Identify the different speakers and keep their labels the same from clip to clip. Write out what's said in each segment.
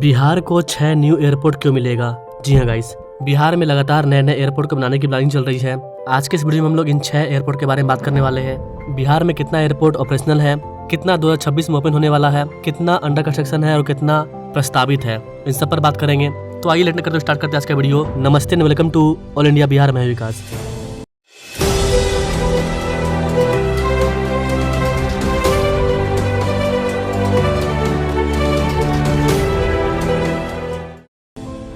Speaker 1: बिहार को 6 new airport क्यों मिलेगा? जी हाँ गाइस, बिहार में लगातार नए नए एयरपोर्ट को बनाने की प्लानिंग चल रही है। आज के इस वीडियो में हम लोग इन 6 एयरपोर्ट के बारे में बात करने वाले हैं। बिहार में कितना एयरपोर्ट ऑपरेशनल है, कितना 2026 में ओपन होने वाला है, कितना अंडर कंस्ट्रक्शन है और कितना प्रस्तावित है, इन सब पर बात करेंगे। तो आइए लेट करते स्टार्ट करते हैं आज का वीडियो। नमस्ते and welcome to all India Bihar में विकास।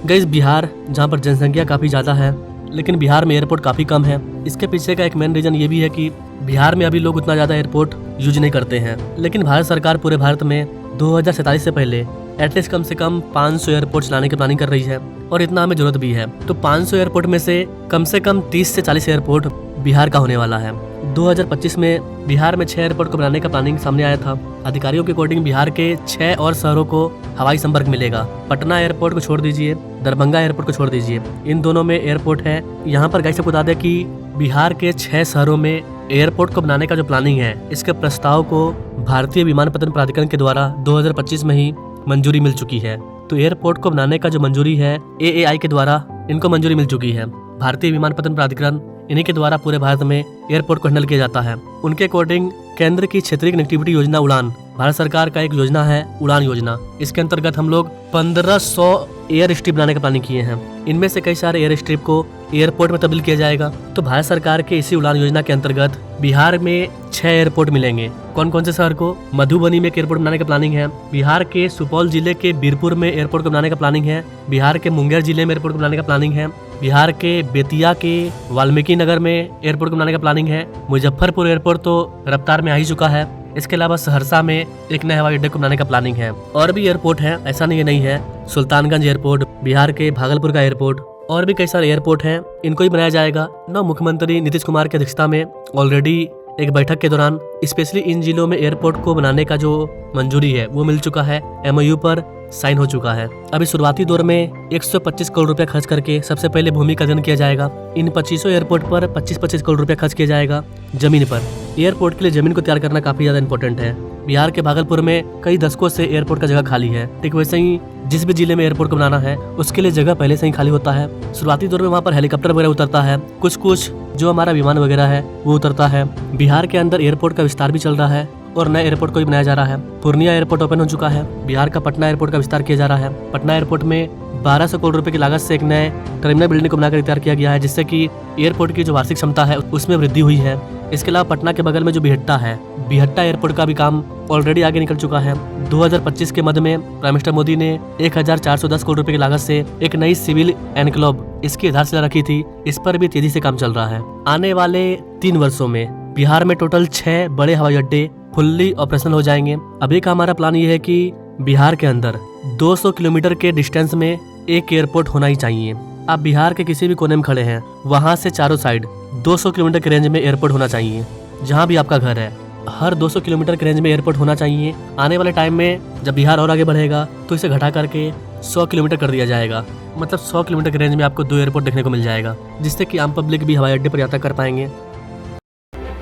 Speaker 1: गाइस, बिहार जहाँ पर जनसंख्या काफ़ी ज़्यादा है लेकिन बिहार में एयरपोर्ट काफ़ी कम है। इसके पीछे का एक मेन रीज़न ये भी है कि बिहार में अभी लोग उतना ज़्यादा एयरपोर्ट यूज नहीं करते हैं। लेकिन भारत सरकार पूरे भारत में 2047 से पहले एटलीस्ट कम से कम 500 एयरपोर्ट चलाने की प्लानिंग कर रही है और इतना हमें जरूरत भी है। तो 500 एयरपोर्ट में से कम 30 से 40 एयरपोर्ट बिहार का होने वाला है। 2025 में बिहार में 6 एयरपोर्ट को बनाने का प्लानिंग सामने आया था। अधिकारियों के अकॉर्डिंग बिहार के 6 और शहरों को हवाई संपर्क मिलेगा। पटना एयरपोर्ट को छोड़ दीजिए, दरभंगा एयरपोर्ट को छोड़ दीजिए, इन दोनों में एयरपोर्ट है। यहाँ पर गाइस आपको बता दें कि बिहार के 6 शहरों में एयरपोर्ट को बनाने का जो प्लानिंग है, इसके प्रस्ताव को भारतीय विमानपत्तन प्राधिकरण के द्वारा 2025 में ही मंजूरी मिल चुकी है। तो एयरपोर्ट को बनाने का जो मंजूरी है AAI के द्वारा इनको मंजूरी मिल चुकी है। भारतीय विमानपत्तन प्राधिकरण इन्हीं के द्वारा पूरे भारत में एयरपोर्ट को हैंडल किया जाता है। उनके अकॉर्डिंग केंद्र की क्षेत्रीय कनेक्टिविटी योजना उड़ान, भारत सरकार का एक योजना है उड़ान योजना। इसके अंतर्गत हम लोग 1500 एयर स्ट्रिप बनाने का प्लानिंग किए हैं। इनमें से कई सारे एयर स्ट्रिप को एयरपोर्ट में तब्दील किया जाएगा। तो भारत सरकार के इसी उड़ान योजना के अंतर्गत बिहार में 6 एयरपोर्ट मिलेंगे। कौन कौन से शहर को? मधुबनी में एक एयरपोर्ट बनाने का प्लानिंग है। बिहार के सुपौल जिले के बीरपुर में एयरपोर्ट को बनाने का प्लानिंग है। बिहार के मुंगेर जिले में एयरपोर्ट को बनाने का प्लानिंग है। बिहार के बेतिया के वाल्मीकि नगर में एयरपोर्ट को बनाने का प्लानिंग है। मुजफ्फरपुर एयरपोर्ट तो रफ्तार में आ ही चुका है। इसके अलावा सहरसा में एक नए हवाई अड्डे को बनाने का प्लानिंग है। और भी एयरपोर्ट है, ऐसा नहीं है। सुल्तानगंज एयरपोर्ट, बिहार के भागलपुर का एयरपोर्ट और भी कई सारे एयरपोर्ट हैं, इनको ही बनाया जाएगा। मुख्यमंत्री नीतीश कुमार की अध्यक्षता में ऑलरेडी एक बैठक के दौरान स्पेशली इन जिलों में एयरपोर्ट को बनाने का जो मंजूरी है वो मिल चुका है। MOU पर साइन हो चुका है। अभी शुरुआती दौर में 125 करोड़ रुपए खर्च करके सबसे पहले भूमि का अर्जन किया जाएगा। इन 2500 एयरपोर्ट पर 25-25 करोड़ रुपए खर्च किया जाएगा जमीन पर। एयरपोर्ट के लिए जमीन को तैयार करना काफी ज्यादा इंपॉर्टेंट है। बिहार के भागलपुर में कई दशकों से एयरपोर्ट का जगह खाली है। ठीक वैसे ही जिस भी जिले में एयरपोर्ट को बनाना है उसके लिए जगह पहले से ही खाली होता है। शुरुआती दौर में वहाँ पर हेलीकॉप्टर वगैरह उतरता है, कुछ जो हमारा विमान वगैरह है वो उतरता है। बिहार के अंदर एयरपोर्ट का विस्तार भी चल रहा है और नए एयरपोर्ट को भी बनाया जा रहा है। पूर्णिया एयरपोर्ट ओपन हो चुका है। बिहार का पटना एयरपोर्ट का विस्तार किया जा रहा है। पटना एयरपोर्ट में 1200 करोड़ रुपए की लागत से एक नए टर्मिनल बिल्डिंग को बनाकर तैयार किया गया है, जिससे कि एयरपोर्ट की जो वार्षिक क्षमता है उसमें वृद्धि हुई है। इसके अलावा पटना के बगल में जो बिहट्टा है, बिहट्टा एयरपोर्ट का भी काम ऑलरेडी आगे निकल चुका है। 2025 के मध्य में प्राइम मिनिस्टर मोदी ने 1410 करोड़ रुपए की लागत से एक नई सिविल एनक्लोव इसकी आधारशिला रखी थी। इस पर भी तेजी से काम चल रहा है। आने वाले 3 वर्षों में बिहार में टोटल 6 बड़े हवाई अड्डे फुल्ली ऑपरेशनल हो जाएंगे। अभी का हमारा प्लान ये है कि बिहार के अंदर 200 किलोमीटर के डिस्टेंस में एक एयरपोर्ट होना ही चाहिए। आप बिहार के किसी भी कोने में खड़े हैं, वहां से चारों साइड 200 किलोमीटर के रेंज में एयरपोर्ट होना चाहिए। जहां भी आपका घर है, हर 200 किलोमीटर के रेंज में एयरपोर्ट होना चाहिए। आने वाले टाइम में जब बिहार और आगे बढ़ेगा तो इसे घटा करके 100 किलोमीटर कर दिया जाएगा। मतलब 100 किलोमीटर के रेंज में आपको 2 एयरपोर्ट देखने को मिल जाएगा, जिससे कि आम पब्लिक भी हवाई अड्डे पर यात्रा कर पाएंगे।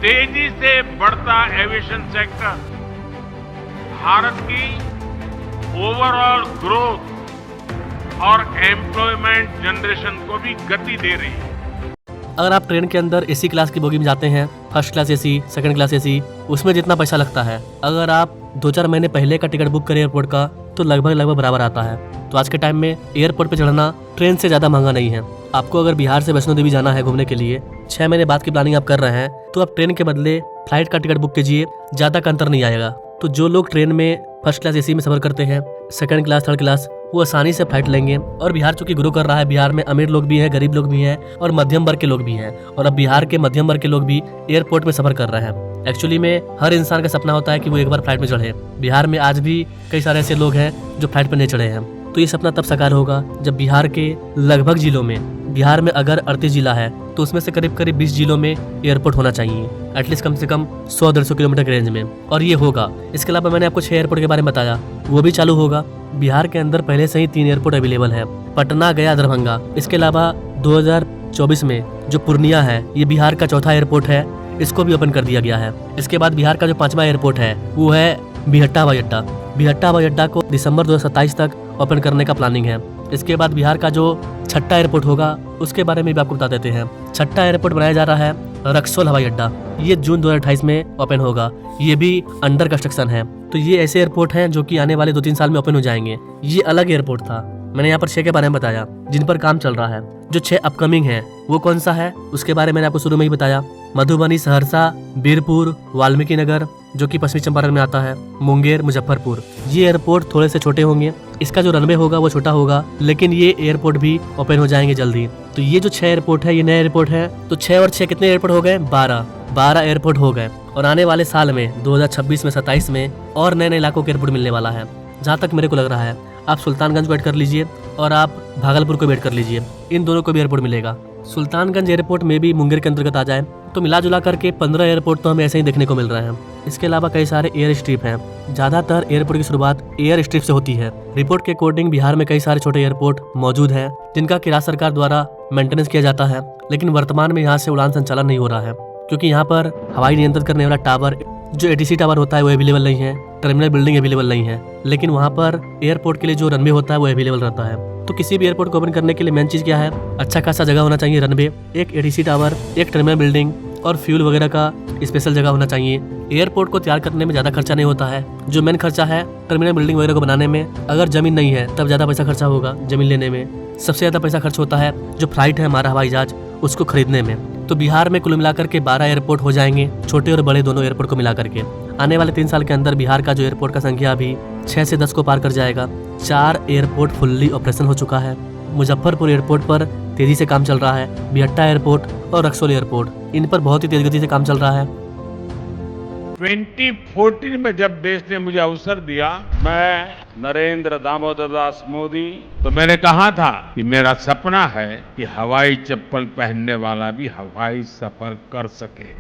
Speaker 2: तेजी से बढ़ता एविएशन सेक्टर भारत की ओवरऑल ग्रोथ और एम्प्लॉयमेंट जनरेशन को भी गति दे रही है।
Speaker 1: अगर आप ट्रेन के अंदर AC क्लास की बोगी में जाते हैं, first class AC, second class AC, उसमें जितना पैसा लगता है, अगर आप 2-4 महीने पहले का टिकट बुक करें एयरपोर्ट का तो लगभग बराबर आता है। तो आज के टाइम में एयरपोर्ट पे चढ़ना ट्रेन से ज़्यादा महंगा नहीं है। आपको अगर बिहार से वैष्णो देवी जाना है घूमने के लिए, 6 महीने बाद की प्लानिंग आप कर रहे हैं, तो आप ट्रेन के बदले फ्लाइट का टिकट बुक कीजिए, ज़्यादा का अंतर नहीं आएगा। तो जो लोग ट्रेन में फर्स्ट क्लास AC में सफर करते हैं, सेकंड क्लास, थर्ड क्लास, वो आसानी से फ्लाइट लेंगे। और बिहार चूंकि ग्रो कर रहा है, बिहार में अमीर लोग भी हैं, गरीब लोग भी हैं और मध्यम वर्ग के लोग भी हैं। और अब बिहार के मध्यम वर्ग के लोग भी एयरपोर्ट में सफर कर रहे हैं। एक्चुअली में हर इंसान का सपना होता है कि वो एक बार फ्लाइट में चढ़े। बिहार में आज भी कई सारे ऐसे लोग हैं जो फ्लाइट पर नहीं चढ़े हैं। तो ये सपना तब साकार होगा जब बिहार के लगभग जिलों में, बिहार में अगर 38 जिला है तो उसमें से करीब 20 जिलों में एयरपोर्ट होना चाहिए, एटलीस्ट कम से कम 100-150 किलोमीटर के रेंज में, और ये होगा। इसके अलावा मैंने आपको 6 एयरपोर्ट के बारे में बताया, वो भी चालू होगा। बिहार के अंदर पहले से ही 3 एयरपोर्ट अवेलेबल है, पटना, गया, दरभंगा। इसके अलावा 2024 में जो पूर्णिया है, ये बिहार का चौथा एयरपोर्ट है, इसको भी ओपन कर दिया गया है। इसके बाद बिहार का जो 5वां एयरपोर्ट है वो है बिहट्टा हवाई अड्डा। बिहट्टा हवाई अड्डा को दिसंबर 2027 तक ओपन करने का प्लानिंग है। इसके बाद बिहार का जो छठा एयरपोर्ट होगा उसके बारे में भी आपको बता देते हैं। छठा एयरपोर्ट बनाया जा रहा है रक्सौल हवाई अड्डा। ये जून 2028 में ओपन होगा। ये भी अंडर कंस्ट्रक्शन है। तो ये ऐसे एयरपोर्ट हैं जो कि आने वाले 2-3 साल में ओपन हो जाएंगे। ये अलग एयरपोर्ट था। मैंने यहाँ पर 6 के बारे में बताया जिन पर काम चल रहा है। जो 6 अपकमिंग है वो कौन सा है उसके बारे में मैंने आपको शुरू में ही बताया। मधुबनी, सहरसा, बीरपुर, वाल्मीकि नगर जो कि पश्चिमी चंपारण में आता है, मुंगेर, मुजफ्फरपुर। ये एयरपोर्ट थोड़े से छोटे होंगे। इसका जो रनवे होगा वो छोटा होगा, लेकिन ये एयरपोर्ट भी ओपन हो जाएंगे जल्दी। तो ये जो 6 एयरपोर्ट है ये नए एयरपोर्ट है। तो 6 और 6 कितने एयरपोर्ट हो गए? 12 एयरपोर्ट हो गए। और आने वाले साल में 2026 में 27 में और नए नए इलाकों के एयरपोर्ट मिलने वाला है। जहाँ तक मेरे को लग रहा है आप सुल्तानगंज को ऐड कर लीजिए और आप भागलपुर को भी ऐड कर लीजिए। इन दोनों को भी एयरपोर्ट मिलेगा। सुल्तानगंज एयरपोर्ट में भी मुंगेर के अंतर्गत आ जाए तो मिला जुला करके 15 एयरपोर्ट तो हमें ऐसे ही देखने को मिल रहे हैं। इसके अलावा कई सारे एयर स्ट्रिप हैं। ज्यादातर एयरपोर्ट की शुरुआत एयर स्ट्रिप से होती है। रिपोर्ट के अकॉर्डिंग बिहार में कई सारे छोटे एयरपोर्ट मौजूद हैं जिनका कि राज्य सरकार द्वारा मेंटेनेंस किया जाता है, लेकिन वर्तमान में यहाँ से उड़ान संचालन नहीं हो रहा है क्योंकि यहाँ पर हवाई नियंत्रित करने वाला टावर जो ATC टावर होता है वो अवेलेबल नहीं है, टर्मिनल बिल्डिंग अवेलेबल नहीं है, लेकिन वहाँ पर एयरपोर्ट के लिए जो रनवे होता है वो अवेलेबल रहता है। तो किसी भी एयरपोर्ट को ओपन करने के लिए मेन चीज़ क्या है? अच्छा खासा जगह होना चाहिए, रनवे, एक ATC टावर, एक टर्मिनल बिल्डिंग और फ्यूल वगैरह का स्पेशल जगह होना चाहिए। एयरपोर्ट को तैयार करने में ज़्यादा खर्चा नहीं होता है। जो मेन खर्चा है टर्मिनल बिल्डिंग वगैरह को बनाने में, अगर जमीन नहीं है तब ज़्यादा पैसा खर्चा होगा जमीन लेने में। सबसे ज़्यादा पैसा खर्च होता है जो फ्लाइट है हमारा हवाई जहाज उसको खरीदने में। तो बिहार में कुल मिलाकर के 12 एयरपोर्ट हो जाएंगे, छोटे और बड़े दोनों एयरपोर्ट को मिला करके। आने वाले 3 साल के अंदर बिहार का जो एयरपोर्ट का संख्या अभी 6 से 10 को पार कर जाएगा। 4 एयरपोर्ट फुल्ली ऑपरेशन हो चुका है। मुजफ्फरपुर एयरपोर्ट पर तेजी से काम चल रहा है। बिहट्टा एयरपोर्ट और रक्सौल एयरपोर्ट इन पर बहुत ही तेज गति से काम चल रहा है।
Speaker 2: 2014 में जब देश ने मुझे अवसर दिया, मैं नरेंद्र दामोदर दास मोदी, तो मैंने कहा था कि मेरा सपना है कि हवाई चप्पल पहनने वाला भी हवाई सफर कर सके।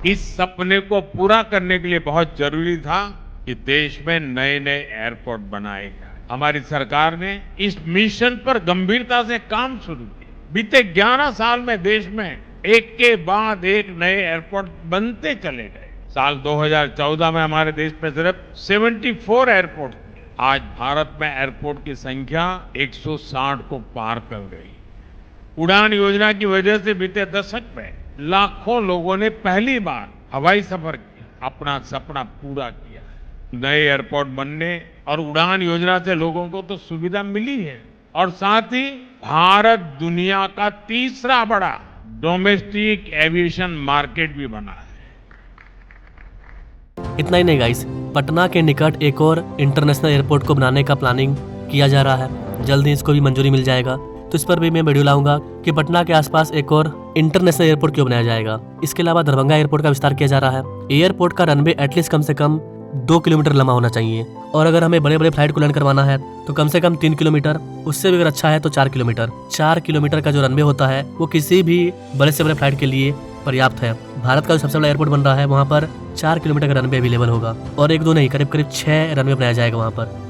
Speaker 2: इस सपने को पूरा करने के लिए बहुत जरूरी था कि देश में नए नए एयरपोर्ट बनाए गए। हमारी सरकार ने इस मिशन पर गंभीरता से काम शुरू किया। बीते 11 साल में देश में एक के बाद एक नए एयरपोर्ट बनते चले गए। साल 2014 में हमारे देश में सिर्फ 74 एयरपोर्ट थे। आज भारत में एयरपोर्ट की संख्या 160 को पार कर गई। उड़ान योजना की वजह से बीते दशक में लाखों लोगों ने पहली बार हवाई सफर किया, अपना सपना पूरा किया। नए एयरपोर्ट बनने और उड़ान योजना से लोगों को तो सुविधा मिली है और साथ ही भारत दुनिया का तीसरा बड़ा डोमेस्टिक एविएशन मार्केट भी बना है।
Speaker 1: इतना ही नहीं गाइस, पटना के निकट एक और इंटरनेशनल एयरपोर्ट को बनाने का प्लानिंग किया जा रहा है। जल्द ही इसको भी मंजूरी मिल जाएगा। तो इस पर भी मैं वीडियो लाऊंगा कि पटना के आसपास एक और इंटरनेशनल एयरपोर्ट क्यों बनाया जाएगा। इसके अलावा दरभंगा एयरपोर्ट का विस्तार किया जा रहा है। एयरपोर्ट का रनवे एटलीस्ट कम से कम 2 किलोमीटर लंबा होना चाहिए और अगर हमें बड़े बड़े फ्लाइट को लैंड करवाना है तो कम से कम 3 किलोमीटर, उससे भी अगर अच्छा है तो 4 किलोमीटर। 4 किलोमीटर का जो रनवे होता है वो किसी भी बड़े से बड़े फ्लाइट के लिए पर्याप्त है। भारत का जो सबसे बड़ा एयरपोर्ट बन रहा है वहाँ पर 4 किलोमीटर का रनवे अवेलेबल होगा और 1-2 नहीं, करीब 6 रनवे बनाया जाएगा वहाँ पर।